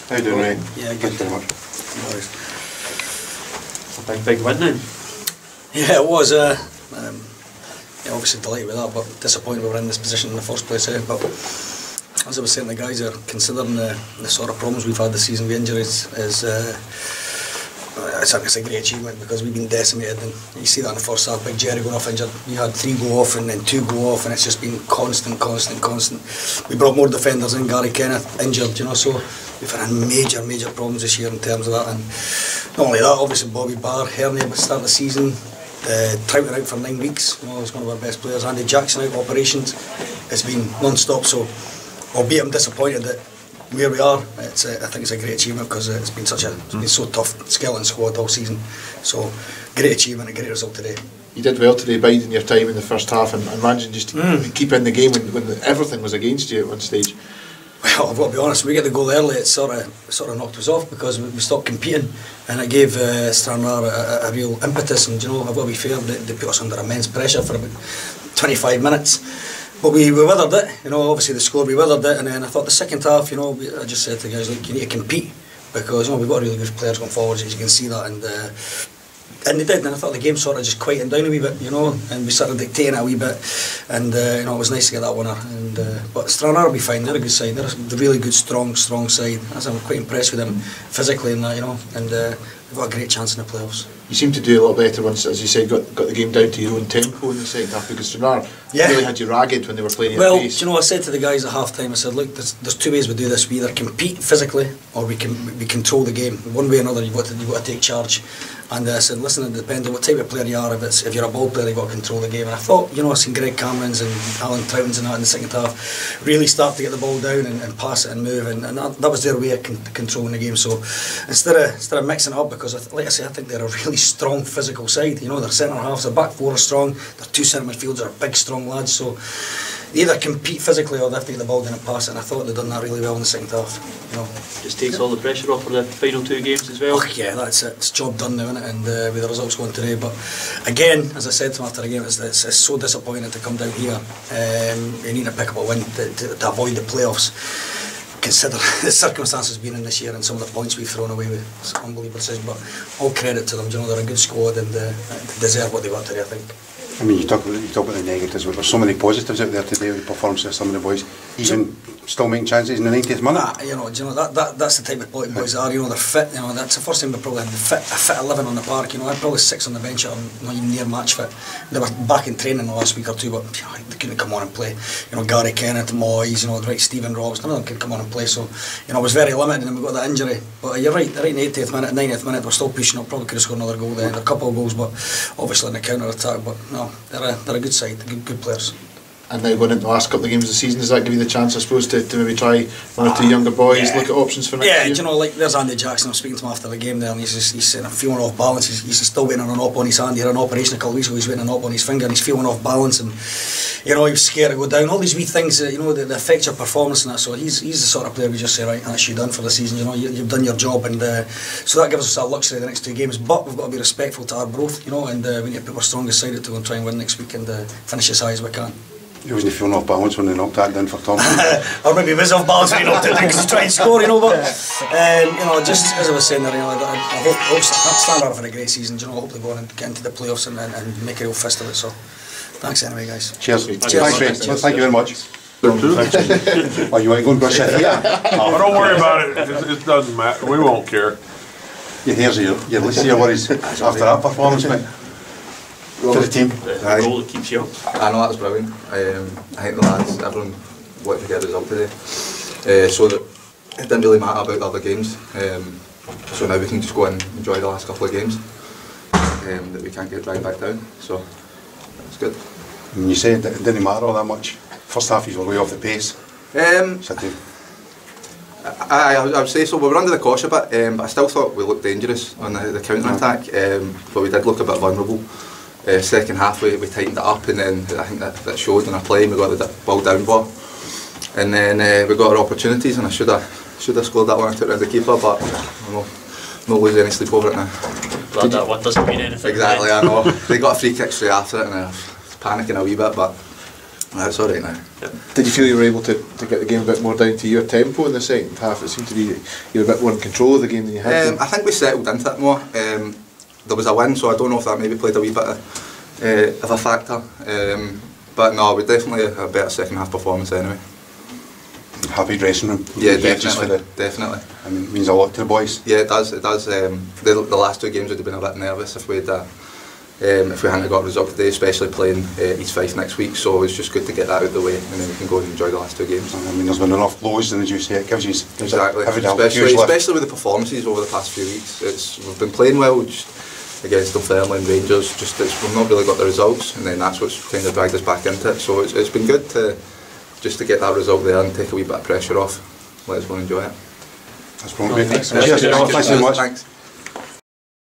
How you doing, Ray? Yeah, good. Thanks very much. No Big win then. Yeah, it was. Yeah, obviously delighted with that, but disappointed we were in this position in the first place. But as I was saying, the guys are considering the sort of problems we've had this season with injuries is. It's a great achievement because we've been decimated, and you see that in the first half. Big Jerry going off injured. We had 3 go off and then 2 go off, and it's just been constant. We brought more defenders in. Gary Kenneth injured, you know, so we've had major problems this year in terms of that. And not only that, obviously Bobby Barr hernia at the start of the season. Troughton out for 9 weeks. You know, he's one of our best players. Andy Jackson out operations. It's been non-stop. So, albeit I'm disappointed that where we are, I think it's a great achievement because it's been so tough, skeleton squad all season. So great achievement, a great result today. You did well today, biding your time in the first half and managing just to keep in the game when everything was against you at one stage. Well, I've got to be honest, we get the goal early, it sort of knocked us off because we stopped competing, and it gave Stranraer a real impetus. And you know, I've got to be fair, they put us under immense pressure for about 25 minutes. But we weathered it, you know, obviously the score, we weathered it, and then I thought the second half, you know, I just said to the guys, look, you need to compete, because, you know, we've got really good players going forward, as you can see that, and they did, and I thought the game sort of just quieted down a wee bit, you know, and we started dictating it a wee bit, and, you know, it was nice to get that winner, and, but Stranraer will be fine, they're a good side, they're a really good, strong side, I'm quite impressed with them physically and that, you know, and we've got a great chance in the playoffs. You seem to do a lot better once, as you said, got the game down to your own tempo in the second half, because Stranraer really had you ragged when they were playing well, at pace. you know, I said to the guys at half time, I said, look, there's 2 ways we do this. We either compete physically or we control the game. One way or another, you've got to take charge. And I said, listen, it depends on what type of player you are. If you're a ball player, you've got to control the game. And I thought, you know, I seen Greg Cameron's and Alan Troughton's and that in the second half really start to get the ball down and pass it and move, and that was their way of controlling the game. So instead of mixing it up, because like I say, I think they're a really strong physical side. You know, their centre halves, their back 4 are strong, their 2 centre midfielders are big, strong lads. So they either compete physically or they have to get the ball down and pass it, and I thought they'd done that really well in the second half. You know, just takes all the pressure off for the final 2 games as well. Oh, yeah, that's it. It's job done now, isn't it? And with the results going today, but again, as I said to them after the game, it's so disappointing to come down here. You need to pick up a win to avoid the playoffs. Consider the circumstances being in this year and some of the points we've thrown away with. It's an unbelievable decision, but all credit to them. You know, they're a good squad and they deserve what they got today, I think. I mean, you talk about the negatives, but there's so many positives out there today with the performance of some of the boys, even still making chances in the 90th minute. You know, that's the type of boys are. You know, they're fit. You know, that's the first time we probably had a fit 11 on the park. You know, I had probably 6 on the bench. I'm not even near match fit. They were back in training the last week or 2, but you know, they couldn't come on and play. You know, Gary Kenneth, Moyes, you know, right, Stephen Roberts, none of them could come on and play. So, you know, it was very limited, and we got that injury. But you're right in the 80th minute, 90th minute, we're still pushing up. Probably could have scored another goal there, a couple of goals, but obviously in the counter attack. But no, they're a good side, good players. And now going into the last couple of games of the season, does that give you the chance, I suppose, to maybe try 1 or 2 younger boys, look at options for next year? Yeah, you know, like there's Andy Jackson, I'm speaking to him after the game there, and he's saying, I'm feeling off balance. He's still waiting on an op on his hand. He had an operation a couple of weeks ago, he's waiting on an op on his finger, and he's feeling off balance, and you know, he was scared to go down. All these wee things that, you know, that affect your performance and that. So he's the sort of player we just say, right, that's you done for the season. You know, you've done your job, and so that gives us a luxury the next 2 games. But we've got to be respectful to Arbroath, you know, and we need to put our strongest side out to go and try and win next week and finish as high as we can. He wasn't feeling off balance when they knocked that down for Thomson. Or maybe he was off balance when he knocked it down because he's trying to score, you know. But you know, just as I was saying there, you know, I hope Stranraer for a great season. You know, hopefully go on and get into the playoffs and make a real fist of it. So, thanks anyway, guys. Cheers. Thanks, mate. Thank you very much. Oh, you want to go and brush your hair? Oh, don't worry about it. It doesn't matter. We won't care. Your hair's your least of your worries after that performance, mate. To the team. The goal that keeps you up. I know that was brilliant. I think the lads, everyone wanted to get a result today. So that it didn't really matter about the other games. So now we can just go and enjoy the last couple of games that we can't get dragged back down. So it's good. And you said it didn't matter all that much. First half you were way off the pace. I would say so. We were under the cosh a bit, but I still thought we looked dangerous on the counter-attack. But we did look a bit vulnerable. Second half we tightened it up, and then I think that showed in our play. We got the ball down ball, and then we got our opportunities, and I should have scored that one. I took around the keeper, but no losing any sleep over it now. Glad that one doesn't mean anything. Exactly, I know. They got a free kick straight after it, and I was panicking a wee bit, but That's all right now. Did you feel you were able to get the game a bit more down to your tempo in the second half? It seemed to be you were a bit more in control of the game than you had been. I think we settled into it more. There was a win, so I don't know if that maybe played a wee bit of a factor. But no, we definitely a better second half performance anyway. Happy dressing room. Yeah, definitely. I mean, it means a lot to the boys. Yeah, it does. The last 2 games would have been a bit nervous if we hadn't got a result today, especially playing East Fife next week. So it's just good to get that out of the way, and then we can go and enjoy the last 2 games. I mean, there's been enough blows, and as you say, it gives you exactly, especially with the performances over the past few weeks. We've been playing well just against Dunfermline and Rangers. We've not really got the results, and then that's what's kind of dragged us back into it. So it's been good to get that result there and take a wee bit of pressure off. Let us go and enjoy it. That's probably. Thanks. Cheers. Thanks very much. Thanks.